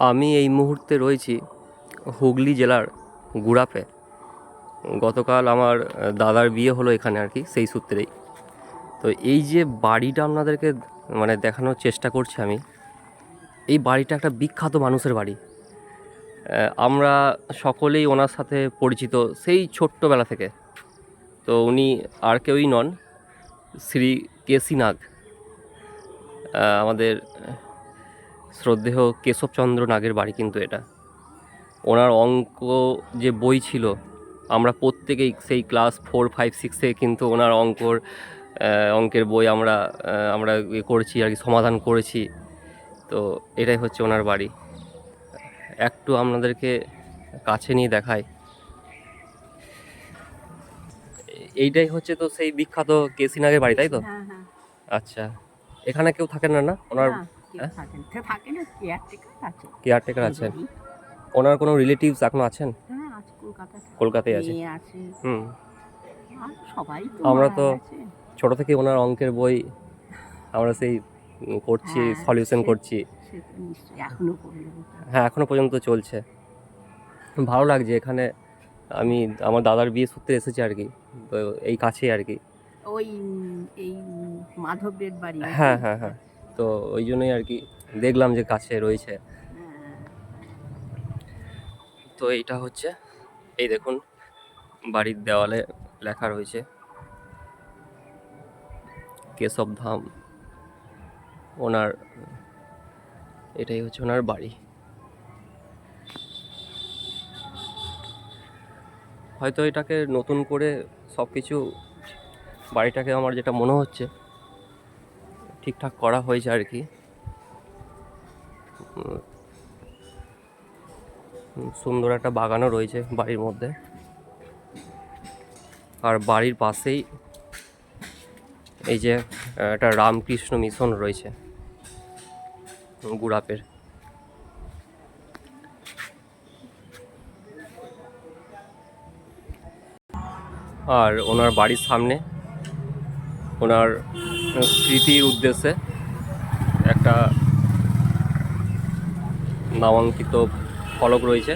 আমি এই মুহূর্তে রয়েছি হুগলি জেলার গুড়াপে। গতকাল আমার দাদার বিয়ে হলো এখানে আর কি, সেই সূত্রেই। তো এই যে বাড়িটা আপনাদেরকে মানে দেখানোর চেষ্টা করছি আমি, এই বাড়িটা একটা বিখ্যাত মানুষের বাড়ি। আমরা সকলেই ওনার সাথে পরিচিত সেই ছোট্টবেলা থেকে। তো উনি আর কেউই নন, শ্রী কেসি নাগ। আমাদের শ্রদ্ধেয় কেশবচন্দ্র নাগের বাড়ি কিন্তু এটা। ওনার অঙ্ক যে বই ছিল, আমরা প্রত্যেকেই সেই ক্লাস 4, 5, 6 থেকে কিন্তু ওনার অঙ্কের বই আমরা করেছি আর কি, সমাধান করেছি। তো এটাই হচ্ছে ওনার বাড়ি। একটু আপনাদেরকে কাছে নিয়ে দেখাই। এইটাই হচ্ছে তো সেই বিখ্যাত কেসি নাগের বাড়ি, তাই তো? হ্যাঁ হ্যাঁ। আচ্ছা, এখানে কেউ থাকেন না? না ওনার কেয়ারটেকার আছেন। ওনার কোনো রিলেটিভস এখন আছেন? হ্যাঁ আছে, কলকাতায়। কলকাতায় আছে। মেয়ে আছে। হুম। আর সবাই তো আমরা মারা তো গেছে। ছোট থেকে ওনার অঙ্কের বই আমরা সেই করছি, হ্যাঁ, সলিউশন করছি। সে তো নিশ্চয়ই এখনো পর্যন্ত। হ্যাঁ, এখনো পর্যন্ত চলছে। ভালো লাগছে এখানে। আমি আমার দাদার বিয়ে সূত্রে এসেছি আর কি, তো এই কাছেই আর কি। ওই এই মাধবের বাড়ি নাকি? হ্যাঁ হ্যাঁ হ্যাঁ। তো ওই জন্যই আর কি দেখলাম যে কাছে রয়েছে। হ্যাঁ। তো এইটা হচ্ছে, এই দেখুন বাড়ির দেওয়ালে লেখা রয়েছে কেশব ধাম। ওনার এটাই হচ্ছে ওনার বাড়ি। হয়তো এটাকে নতুন করে সব কিছু, বাড়িটাকে আমার যেটা মনে হচ্ছে ঠিকঠাক করা হয়েছে আর কি। সুন্দর একটা বাগানও রয়েছে বাড়ির মধ্যে। আর বাড়ির পাশেই এই যে একটা রামকৃষ্ণ মিশন রয়েছে গুড়াপের। আর ওনার বাড়ির সামনে ওনার স্মৃতির উদ্দেশ্যে একটা নামাঙ্কিত ফলক রয়েছে।